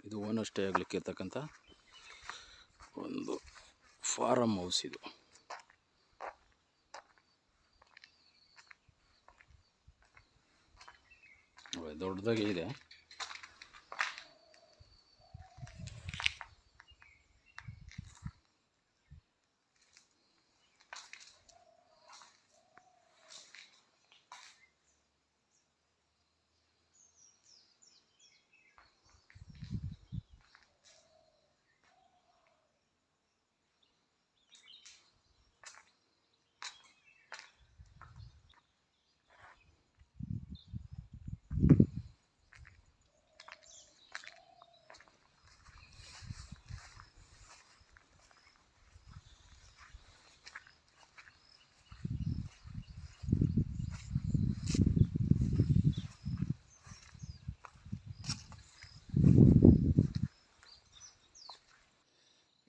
ಇದು owner stay ಆಗಲಿಕ್ಕೆ ಇರ್ತಕ್ಕಂಥ ಒಂದು ಫಾರಮ್ ಹೌಸ್. ಇದು ದೊಡ್ಡದಾಗಿ ಇದೆ.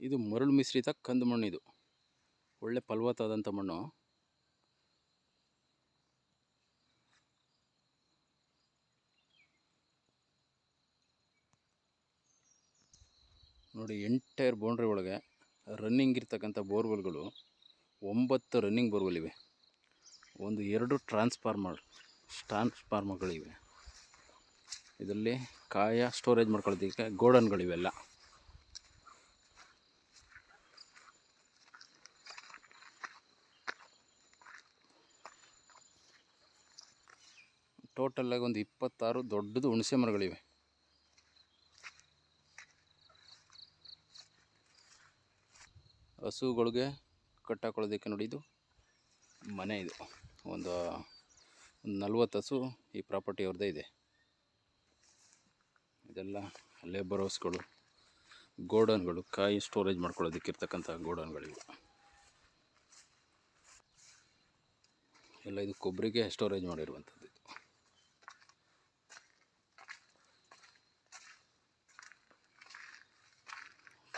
ಇದು ಮರಳು ಮಿಶ್ರಿತ ಕಂದು ಮಣ್ಣು. ಇದು ಒಳ್ಳೆ ಫಲವತ್ತಾದಂಥ ಮಣ್ಣು. ನೋಡಿ, ಎಂಟೈರ್ ಬೌಂಡ್ರಿ ಒಳಗೆ ರನ್ನಿಂಗ್ ಇರ್ತಕ್ಕಂಥ ಬೋರ್ವೆಲ್ಗಳು 9 ರನ್ನಿಂಗ್ ಬೋರ್ವೆಲ್ ಇವೆ. ಒಂದು 2 ಟ್ರಾನ್ಸ್ಫಾರ್ಮರ್ಗಳಿವೆ. ಇದರಲ್ಲಿ ಕಾಯ ಸ್ಟೋರೇಜ್ ಮಾಡ್ಕೊಳ್ಳೋದಕ್ಕೆ ಗೋಡನ್ಗಳಿವೆಲ್ಲ. ಟೋಟಲಾಗಿ ಒಂದು 26 ದೊಡ್ಡದು ಹುಣಸೆ ಮರಗಳಿವೆ. ಹಸುಗಳಿಗೆ ಕಟ್ಟಾಕೊಳ್ಳೋದಕ್ಕೆ ನೋಡಿ, ಇದು ಮನೆ. ಇದು ಒಂದು 40 ಹಸು ಈ ಪ್ರಾಪರ್ಟಿ ಅವ್ರದ್ದೇ ಇದೆ. ಇದೆಲ್ಲ ಲೇಬರ್ ಹೌಸ್ಗಳು, ಗೋಡನ್ಗಳು, ಕಾಯಿ ಸ್ಟೋರೇಜ್ ಮಾಡ್ಕೊಳ್ಳೋದಕ್ಕೆ ಇರ್ತಕ್ಕಂಥ ಗೋಡನ್ಗಳಿವೆ ಎಲ್ಲ. ಇದು ಕೊಬ್ಬರಿಗೆ ಸ್ಟೋರೇಜ್ ಮಾಡಿರುವಂಥದ್ದು. ಇದು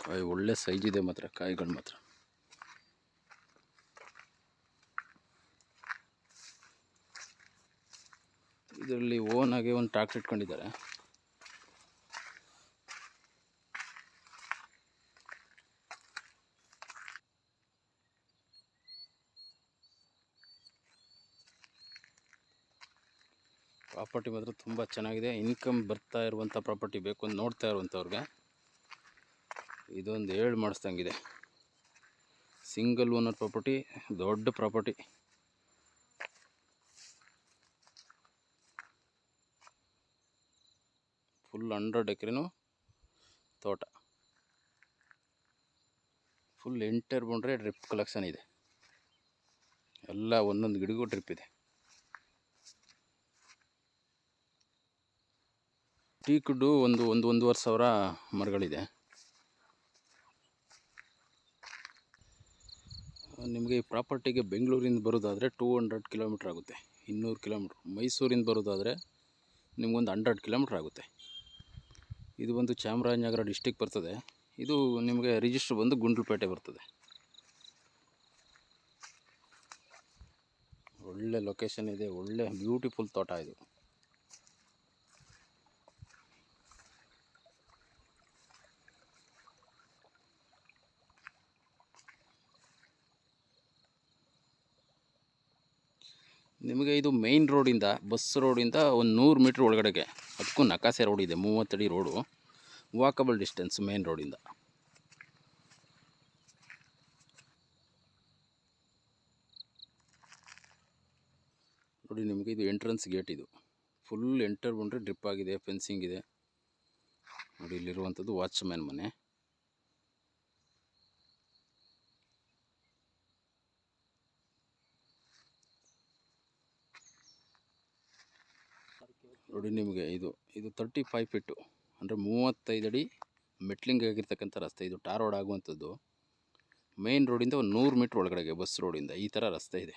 ಕಾಯಿ ಒಳ್ಳೆ ಸೈಜ್ ಇದೆ ಮಾತ್ರ, ಕಾಯಿಗಳು ಮಾತ್ರ. ಇದರಲ್ಲಿ ಓನಾಗಿ ಒಂದು ಟ್ರ್ಯಾಕ್ಟರ್ ಇಟ್ಕೊಂಡಿದ್ದಾರೆ. ಪ್ರಾಪರ್ಟಿ ಮಾತ್ರ ತುಂಬ ಚೆನ್ನಾಗಿದೆ. ಇನ್ಕಮ್ ಬರ್ತಾ ಇರುವಂಥ ಪ್ರಾಪರ್ಟಿ ಬೇಕು ಅಂತ ನೋಡ್ತಾ ಇರುವಂಥವ್ರಿಗೆ ಇದೊಂದು 7 ಮಾಡಿಸ್ದಂಗಿದೆ. ಸಿಂಗಲ್ ಓನರ್ ಪ್ರಾಪರ್ಟಿ, ದೊಡ್ಡ ಪ್ರಾಪರ್ಟಿ. ಫುಲ್ 100 ಎಕರೆನೂ ತೋಟ. Full entire boundary drip collection ಇದೆ. ಎಲ್ಲ ಒಂದೊಂದು ಗಿಡಗೂ ಡ್ರಿಪ್ ಇದೆ. ಟೀಕ್ವುಡ್ಡು ಒಂದೂವರೆ ಸಾವಿರ ಮರಗಳಿದೆ. ನಿಮಗೆ ಈ ಪ್ರಾಪರ್ಟಿಗೆ ಬೆಂಗಳೂರಿಂದ ಬರೋದಾದರೆ 200 ಕಿಲೋಮೀಟ್ರ್ ಆಗುತ್ತೆ, 200 ಕಿಲೋಮೀಟ್ರ್. ಮೈಸೂರಿಂದ ಬರೋದಾದರೆ ನಿಮಗೊಂದು 100 ಕಿಲೋಮೀಟ್ರ್ ಆಗುತ್ತೆ. ಇದು ಒಂದು ಚಾಮರಾಜನಗರ ಡಿಸ್ಟಿಕ್ ಬರ್ತದೆ. ಇದು ನಿಮಗೆ ರಿಜಿಸ್ಟ್ರ್ ಬಂದು ಗುಂಡ್ಲುಪೇಟೆ ಬರ್ತದೆ. ಒಳ್ಳೆ ಲೊಕೇಶನ್ ಇದೆ, ಒಳ್ಳೆ ಬ್ಯೂಟಿಫುಲ್ ತೋಟ ಇದು. ನಿಮಗೆ ಇದು ಮೇಯ್ನ್ ರೋಡಿಂದ, ಬಸ್ ರೋಡಿಂದ ಒಂದು 100 ಮೀಟ್ರ್ ಒಳಗಡೆಗೆ, ಅದಕ್ಕೂ ನಕಾಸೆ ರೋಡ್ ಇದೆ, 30 ಅಡಿ ರೋಡು. ವಾಕಬಲ್ ಡಿಸ್ಟೆನ್ಸ್ ಮೇನ್ ರೋಡಿಂದ. ನೋಡಿ, ನಿಮಗೆ ಇದು ಎಂಟ್ರೆನ್ಸ್ ಗೇಟ್. ಇದು ಫುಲ್ ಎಂಟರ್ ಬಂದರೆ ಡ್ರಿಪ್ ಆಗಿದೆ, ಫೆನ್ಸಿಂಗ್ ಇದೆ. ನೋಡಿ, ಇಲ್ಲಿರುವಂಥದ್ದು ವಾಚ್ಮ್ಯಾನ್ ಮನೆ. ನೋಡಿ, ನಿಮಗೆ ಇದು 35 ಫೀಟು ಅಂದರೆ 35 ಅಡಿ ಮೆಟ್ಲಿಂಗ್ ಆಗಿರ್ತಕ್ಕಂಥ ರಸ್ತೆ. ಇದು ಟಾರ್ ರೋಡ್ ಆಗುವಂಥದ್ದು. ಮೇನ್ ರೋಡಿಂದ ಒಂದು 100 ಮೀಟ್ರ್ ಒಳಗಡೆಗೆ ಬಸ್ ರೋಡಿಂದ ಈ ಥರ ರಸ್ತೆ ಇದೆ.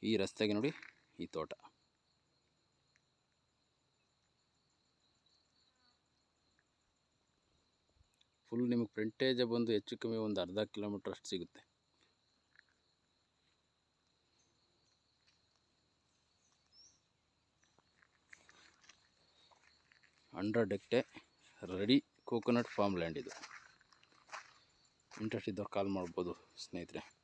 ಈ ರಸ್ತೆಗೆ ನೋಡಿ ಈ ತೋಟ. ಫುಲ್ ನಿಮಗೆ ಫ್ರಂಟೇಜ್ ಬಂದು ಹೆಚ್ಚು ಕಮ್ಮಿ ಒಂದು ಅರ್ಧ ಕಿಲೋಮೀಟ್ರ್ ಅಷ್ಟು ಸಿಗುತ್ತೆ. ಹಂಡ್ರೆಡ್ ಎಕರೆ ರೆಡಿ ಕೋಕೋನಟ್ ಫಾರ್ಮ್ ಲ್ಯಾಂಡ್ ಇದು. ಇಂಟ್ರೆಸ್ಟ್ ಇದ್ದವ್ರು ಕಾಲ್ ಮಾಡ್ಬೋದು ಸ್ನೇಹಿತರೆ.